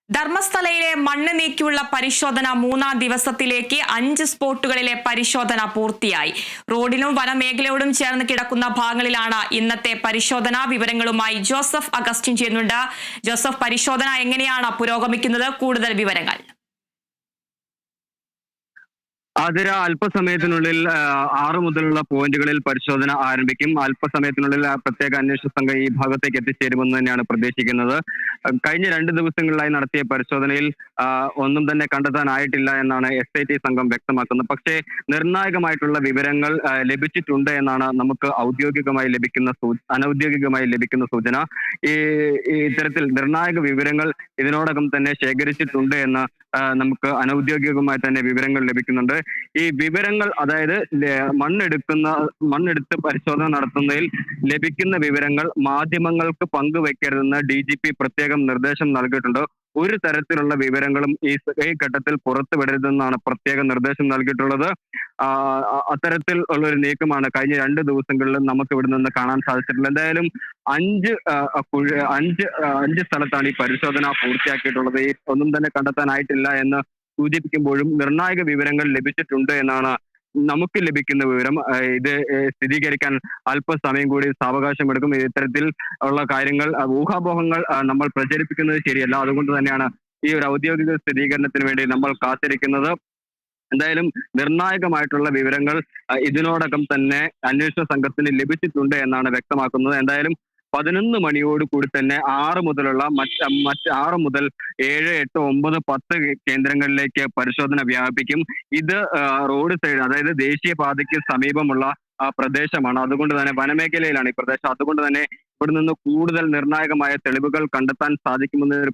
ധർമ്മസ്ഥലയിലെ മണ്ണ് നീക്കിയുള്ള പരിശോധന മൂന്നാം ദിവസത്തിലേക്ക് 5 സ്പോട്ടുകളിലെ പരിശോധന പൂർത്തിയായി. റോഡിനും വനമേഖലയോടും ചേർന്ന് കിടക്കുന്ന ഭാഗങ്ങളിലാണ് ഇന്നത്തെ പരിശോധന. വിവരങ്ങളുമായി ജോസഫ് അഗസ്റ്റിൻ ചെയ്യുന്നുണ്ട്. ജോസഫ്, പരിശോധന എങ്ങനെയാണ് പുരോഗമിക്കുന്നത്? കൂടുതൽ വിവരങ്ങൾ. ആതിര, അല്പസമയത്തിനുള്ളിൽ 6 മുതലുള്ള പോയിന്റുകളിൽ പരിശോധന ആരംഭിക്കും. അല്പസമയത്തിനുള്ളിൽ പ്രത്യേക അന്വേഷണ സംഘം ഈ ഭാഗത്തേക്ക് എത്തിച്ചേരുമെന്ന് തന്നെയാണ് പ്രതീക്ഷിക്കുന്നത്. കഴിഞ്ഞ 2 ദിവസങ്ങളിലായി നടത്തിയ പരിശോധനയിൽ ഒന്നും തന്നെ കണ്ടെത്താനായിട്ടില്ല എന്നാണ് SIT സംഘം വ്യക്തമാക്കുന്നത്. പക്ഷേ നിർണായകമായിട്ടുള്ള വിവരങ്ങൾ ലഭിച്ചിട്ടുണ്ട് എന്നാണ് നമുക്ക് അനൌദ്യോഗികമായി ലഭിക്കുന്ന സൂചന. ഈ ഇത്തരത്തിൽ നിർണായക വിവരങ്ങൾ ഇതിനോടകം തന്നെ ശേഖരിച്ചിട്ടുണ്ട് എന്ന് നമുക്ക് അനൌദ്യോഗികമായി തന്നെ വിവരങ്ങൾ ലഭിക്കുന്നുണ്ട്. ഈ വിവരങ്ങൾ, അതായത് മണ്ണെടുത്ത് പരിശോധന നടത്തുന്നതിൽ ലഭിക്കുന്ന വിവരങ്ങൾ മാധ്യമങ്ങൾക്ക് പങ്കുവെക്കരുതെന്ന് DGP പ്രത്യേകം നിർദ്ദേശം നൽകിയിട്ടുണ്ട്. ഒരു തരത്തിലുള്ള വിവരങ്ങളും ഈ ഘട്ടത്തിൽ പുറത്തുവിടരുതെന്നാണ് പ്രത്യേക നിർദ്ദേശം നൽകിയിട്ടുള്ളത്. അത്തരത്തിൽ ഉള്ള ഒരു നീക്കമാണ് കഴിഞ്ഞ 2 ദിവസങ്ങളിലും നമുക്ക് ഇവിടെ നിന്ന് കാണാൻ സാധിച്ചിട്ടുള്ളത്. എന്തായാലും 5 സ്ഥലത്താണ് ഈ പരിശോധന പൂർത്തിയാക്കിയിട്ടുള്ളത്. ഈ ഒന്നും തന്നെ കണ്ടെത്താനായിട്ടില്ല എന്ന് സൂചിപ്പിക്കുമ്പോഴും നിർണായക വിവരങ്ങൾ ലഭിച്ചിട്ടുണ്ട് എന്നാണ് നമുക്ക് ലഭിക്കുന്ന വിവരം. ഇത് സ്ഥിരീകരിക്കാൻ അല്പസമയം കൂടി സാവകാശമെടുക്കും. ഇത്തരത്തിൽ ഉള്ള കാര്യങ്ങൾ, ഊഹാപോഹങ്ങൾ നമ്മൾ പ്രചരിപ്പിക്കുന്നത് ശരിയല്ല. അതുകൊണ്ട് തന്നെയാണ് ഈ ഒരു ഔദ്യോഗിക സ്ഥിരീകരണത്തിന് വേണ്ടി നമ്മൾ കാത്തിരിക്കുന്നത്. എന്തായാലും നിർണായകമായിട്ടുള്ള വിവരങ്ങൾ ഇതിനോടകം തന്നെ അന്വേഷണ സംഘത്തിന് ലഭിച്ചിട്ടുണ്ട് എന്നാണ് വ്യക്തമാക്കുന്നത്. എന്തായാലും 11 മണിയോട് കൂടി തന്നെ 6 മുതൽ 7, 8, 9, 10 കേന്ദ്രങ്ങളിലേക്ക് പരിശോധന വ്യാപിപ്പിക്കും. ഇത് റോഡ് സൈഡ്, അതായത് ദേശീയപാതയ്ക്ക് സമീപമുള്ള പ്രദേശമാണ്. അതുകൊണ്ട് തന്നെ വനമേഖലയിലാണ് ഈ പ്രദേശം. അതുകൊണ്ട് തന്നെ ഇവിടെ നിന്ന് കൂടുതൽ നിർണായകമായ തെളിവുകൾ കണ്ടെത്താൻ സാധിക്കുമെന്ന ഒരു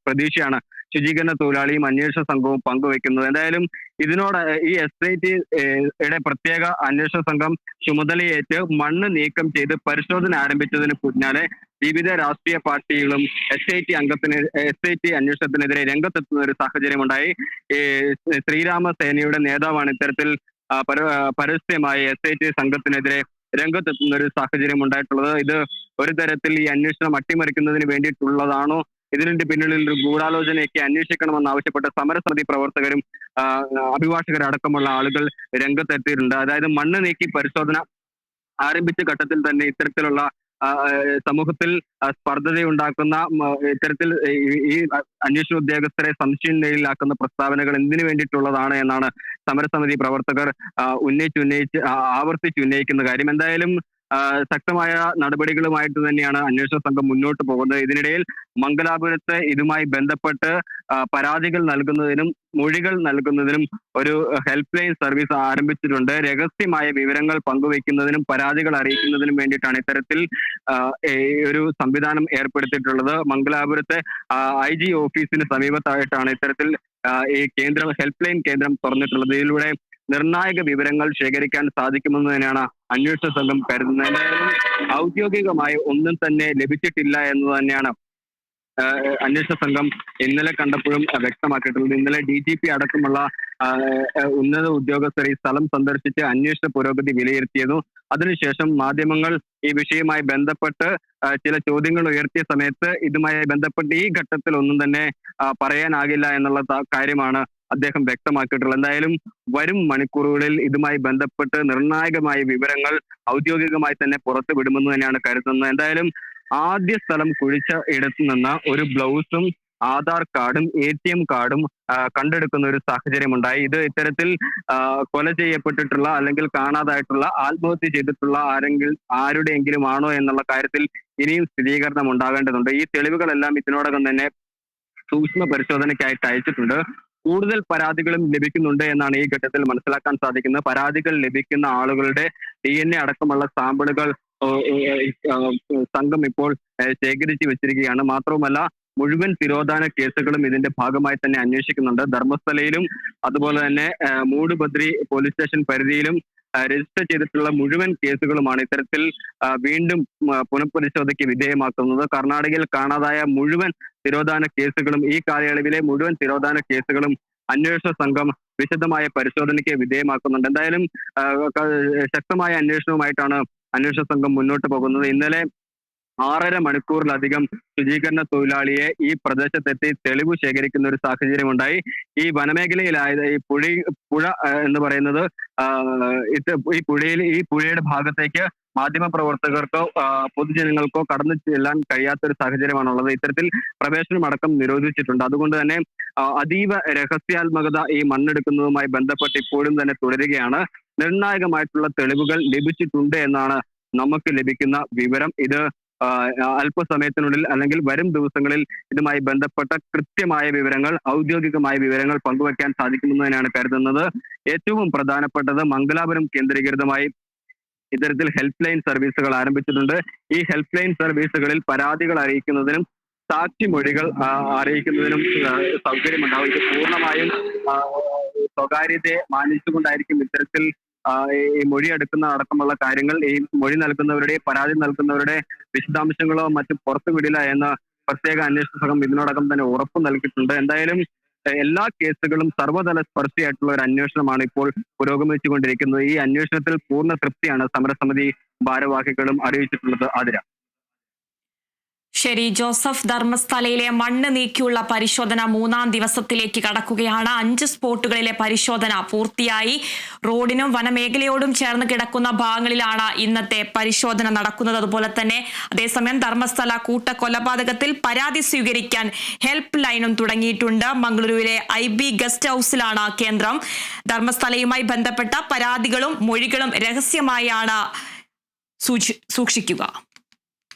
പ്രതീക്ഷയാണ് ശുചീകരണ തൊഴിലാളിയും അന്വേഷണ സംഘവും പങ്കുവെക്കുന്നത്. എന്തായാലും ഈ SIT യുടെ പ്രത്യേക അന്വേഷണ സംഘം ചുമതലയേറ്റ് മണ്ണ് നീക്കം ചെയ്ത് പരിശോധന ആരംഭിച്ചതിന് പിന്നാലെ വിവിധ രാഷ്ട്രീയ പാർട്ടികളും SIT അന്വേഷണത്തിനെതിരെ രംഗത്തെത്തുന്ന ഒരു സാഹചര്യമുണ്ടായി. ശ്രീരാമസേനയുടെ നേതാവാണ് ഇത്തരത്തിൽ പരസ്യമായി SIT സംഘത്തിനെതിരെ രംഗത്തെത്തുന്ന ഒരു സാഹചര്യം ഉണ്ടായിട്ടുള്ളത്. ഇത് ഒരു തരത്തിൽ ഈ അന്വേഷണം അട്ടിമറിക്കുന്നതിന് വേണ്ടിയിട്ടുള്ളതാണോ, ഇതിന്റെ പിന്നിൽ ഒരു ഗൂഢാലോചനയൊക്കെ അന്വേഷിക്കണമെന്ന് ആവശ്യപ്പെട്ട സമരസമിതി പ്രവർത്തകരും അഭിഭാഷകരടക്കമുള്ള ആളുകൾ രംഗത്തെത്തിയിട്ടുണ്ട്. അതായത് മണ്ണ് നീക്കി പരിശോധന ആരംഭിച്ച ഘട്ടത്തിൽ തന്നെ ഇത്തരത്തിലുള്ള സമൂഹത്തിൽ സ്പർദ്ധതയുണ്ടാക്കുന്ന ഇത്തരത്തിൽ ഈ അന്വേഷണ ഉദ്യോഗസ്ഥരെ സംശയനിലയിലാക്കുന്ന പ്രസ്താവനകൾ എന്തിനു വേണ്ടിയിട്ടുള്ളതാണ് എന്നാണ് സമരസമിതി പ്രവർത്തകർ ആവർത്തിച്ചുന്നയിക്കുന്ന കാര്യം. എന്തായാലും ശക്തമായ നടപടികളുമായിട്ട് തന്നെയാണ് അന്വേഷണ സംഘം മുന്നോട്ട് പോകുന്നത്. ഇതിനിടയിൽ മംഗലാപുരത്ത് ഇതുമായി ബന്ധപ്പെട്ട് പരാതികൾ നൽകുന്നതിനും മൊഴികൾ നൽകുന്നതിനും ഒരു ഹെൽപ്പ് ലൈൻ സർവീസ് ആരംഭിച്ചിട്ടുണ്ട്. രഹസ്യമായ വിവരങ്ങൾ പങ്കുവയ്ക്കുന്നതിനും പരാതികൾ അറിയിക്കുന്നതിനും വേണ്ടിയിട്ടാണ് ഇത്തരത്തിൽ ഒരു സംവിധാനം ഏർപ്പെടുത്തിയിട്ടുള്ളത്. മംഗലാപുരത്തെ IG ഓഫീസിന് സമീപത്തായിട്ടാണ് ഇത്തരത്തിൽ ഈ ഹെൽപ്പ് ലൈൻ കേന്ദ്രം തുറന്നിട്ടുള്ളത്. ഇതിലൂടെ നിർണായക വിവരങ്ങൾ ശേഖരിക്കാൻ സാധിക്കുമെന്ന് തന്നെയാണ് അന്വേഷണ സംഘം കരുതുന്നത്. എന്തായാലും ഔദ്യോഗികമായി ഒന്നും തന്നെ ലഭിച്ചിട്ടില്ല എന്ന് തന്നെയാണ് അന്വേഷണ സംഘം ഇന്നലെ കണ്ടപ്പോഴും വ്യക്തമാക്കിയിട്ടുള്ളത്. ഇന്നലെ DGP അടക്കമുള്ള ഉന്നത ഉദ്യോഗസ്ഥർ ഈ സ്ഥലം സന്ദർശിച്ച് അന്വേഷണ പുരോഗതി വിലയിരുത്തിയതു. അതിനുശേഷം മാധ്യമങ്ങൾ ഈ വിഷയവുമായി ബന്ധപ്പെട്ട് ചില ചോദ്യങ്ങൾ ഉയർത്തിയ സമയത്ത് ഇതുമായി ബന്ധപ്പെട്ട് ഈ ഘട്ടത്തിൽ ഒന്നും തന്നെ പറയാനാകില്ല എന്നുള്ള കാര്യമാണ് അദ്ദേഹം വ്യക്തമാക്കിയിട്ടുള്ളത്. എന്തായാലും വരും മണിക്കൂറുകളിൽ ഇതുമായി ബന്ധപ്പെട്ട് നിർണായകമായ വിവരങ്ങൾ ഔദ്യോഗികമായി തന്നെ പുറത്തു വിടുമെന്ന് തന്നെയാണ് കരുതുന്നത്. എന്തായാലും ആദ്യ സ്ഥലം കുഴിച്ച ഇടത്തു നിന്ന് ഒരു ബ്ലൗസും ആധാർ കാർഡും ATM കാർഡും കണ്ടെടുക്കുന്ന ഒരു സാഹചര്യമുണ്ടായി. ഇത് ഇത്തരത്തിൽ കൊല ചെയ്യപ്പെട്ടിട്ടുള്ള അല്ലെങ്കിൽ കാണാതായിട്ടുള്ള ആത്മഹത്യ ചെയ്തിട്ടുള്ള ആരുടെയെങ്കിലും ആണോ എന്നുള്ള കാര്യത്തിൽ ഇനിയും സ്ഥിരീകരണം ഉണ്ടാകേണ്ടതുണ്ട്. ഈ തെളിവുകളെല്ലാം ഇതിനോടകം തന്നെ സൂക്ഷ്മ പരിശോധനയ്ക്കായിട്ട് അയച്ചിട്ടുണ്ട്. കൂടുതൽ പരാതികളും ലഭിക്കുന്നുണ്ട് എന്നാണ് ഈ ഘട്ടത്തിൽ മനസ്സിലാക്കാൻ സാധിക്കുന്നത്. പരാതികൾ ലഭിക്കുന്ന ആളുകളുടെ DNA അടക്കമുള്ള സാമ്പിളുകൾ സംഘം ഇപ്പോൾ ശേഖരിച്ചു വെച്ചിരിക്കുകയാണ്. മാത്രവുമല്ല മുഴുവൻ തിരോധാന കേസുകളും ഇതിന്റെ ഭാഗമായി തന്നെ അന്വേഷിക്കുന്നുണ്ട്. ധർമ്മസ്ഥലയിലും അതുപോലെ തന്നെ മൂടുബദ്രി പോലീസ് സ്റ്റേഷൻ പരിധിയിലും രജിസ്റ്റർ ചെയ്തിട്ടുള്ള മുഴുവൻ കേസുകളുമാണ് ഇത്തരത്തിൽ വീണ്ടും പുനഃപരിശോധനയ്ക്ക് വിധേയമാക്കുന്നത്. കർണാടകയിൽ കാണാതായ മുഴുവൻ തിരോധാന കേസുകളും, ഈ കാലയളവിലെ മുഴുവൻ തിരോധാന കേസുകളും അന്വേഷണ സംഘം വിശദമായ പരിശോധനയ്ക്ക് വിധേയമാക്കുന്നുണ്ട്. എന്തായാലും ശക്തമായ അന്വേഷണവുമായിട്ടാണ് അന്വേഷണ സംഘം മുന്നോട്ട് പോകുന്നത്. ഇന്നലെ 6.5 മണിക്കൂറിലധികം ശുചീകരണ തൊഴിലാളിയെ ഈ പ്രദേശത്തെത്തി തെളിവ് ശേഖരിക്കുന്ന ഒരു സാഹചര്യമുണ്ടായി. ഈ വനമേഖലയിലായത് ഈ പുഴ എന്ന് പറയുന്നത് ഈ പുഴയുടെ ഭാഗത്തേക്ക് മാധ്യമപ്രവർത്തകർക്കോ പൊതുജനങ്ങൾക്കോ കടന്നു ചെല്ലാൻ കഴിയാത്ത ഒരു സാഹചര്യമാണുള്ളത്. ഇത്തരത്തിൽ പ്രവേശനം അടക്കം നിരോധിച്ചിട്ടുണ്ട്. അതുകൊണ്ട് തന്നെ അതീവ രഹസ്യാത്മകത ഈ മണ്ണെടുക്കുന്നതുമായി ബന്ധപ്പെട്ട് ഇപ്പോഴും തന്നെ തുടരുകയാണ്. നിർണായകമായിട്ടുള്ള തെളിവുകൾ ലഭിച്ചിട്ടുണ്ട് എന്നാണ് നമുക്ക് ലഭിക്കുന്ന വിവരം. ഇത് അല്പസമയത്തിനുള്ളിൽ അല്ലെങ്കിൽ വരും ദിവസങ്ങളിൽ ഇതുമായി ബന്ധപ്പെട്ട കൃത്യമായ വിവരങ്ങൾ, ഔദ്യോഗികമായ വിവരങ്ങൾ പങ്കുവയ്ക്കാൻ സാധിക്കുമെന്ന് തന്നെയാണ് കരുതുന്നത്. ഏറ്റവും പ്രധാനപ്പെട്ടത് മംഗലാപുരം കേന്ദ്രീകൃതമായി ഇത്തരത്തിൽ ഹെൽപ്പ് ലൈൻ സർവീസുകൾ ആരംഭിച്ചിട്ടുണ്ട്. ഈ ഹെൽപ്പ് ലൈൻ സർവീസുകളിൽ പരാതികൾ അറിയിക്കുന്നതിനും സാക്ഷിമൊഴികൾ അറിയിക്കുന്നതിനും സൗകര്യമുണ്ടാവും. ഇത് പൂർണ്ണമായും സ്വകാര്യതയെ മാനിച്ചുകൊണ്ടായിരിക്കും ഇത്തരത്തിൽ ഈ മൊഴി എടുക്കുന്ന അടക്കമുള്ള കാര്യങ്ങൾ. ഈ മൊഴി നൽകുന്നവരുടെ, പരാതി നൽകുന്നവരുടെ വിശദാംശങ്ങളോ മറ്റും പുറത്തുവിടില്ല എന്ന് പ്രത്യേക അന്വേഷണ സംഘം ഇതിനോടകം തന്നെ ഉറപ്പ് നൽകിയിട്ടുണ്ട്. എന്തായാലും എല്ലാ കേസുകളും സർവ്വതല സ്പർശിയായിട്ടുള്ള ഒരു അന്വേഷണമാണ് ഇപ്പോൾ പുരോഗമിച്ചുകൊണ്ടിരിക്കുന്നത്. ഈ അന്വേഷണത്തിൽ പൂർണ്ണ തൃപ്തിയാണ് സമരസമിതി ഭാരവാഹികളും അറിയിച്ചിട്ടുള്ളത്. ആതിര. ശരി ജോസഫ്, ധർമ്മസ്ഥലയിലെ മണ്ണ് നീക്കിയുള്ള പരിശോധന 3-ാം ദിവസത്തിലേക്ക് കടക്കുകയാണ്. 5 സ്പോട്ടുകളിലെ പരിശോധന പൂർത്തിയായി. റോഡിനും വനമേഖലയോടും ചേർന്ന് കിടക്കുന്ന ഭാഗങ്ങളിലാണ് ഇന്നത്തെ പരിശോധന നടക്കുന്നത്. അതുപോലെ തന്നെ അതേസമയം ധർമ്മസ്ഥല കൂട്ടക്കൊലപാതകത്തിൽ പരാതി സ്വീകരിക്കാൻ ഹെൽപ്പ് ലൈനും തുടങ്ങിയിട്ടുണ്ട്. മംഗളൂരുവിലെ IB ഗസ്റ്റ് ഹൌസിലാണ് കേന്ദ്രം. ധർമ്മസ്ഥലയുമായി ബന്ധപ്പെട്ട പരാതികളും മൊഴികളും രഹസ്യമായാണ് സൂക്ഷിക്കുക.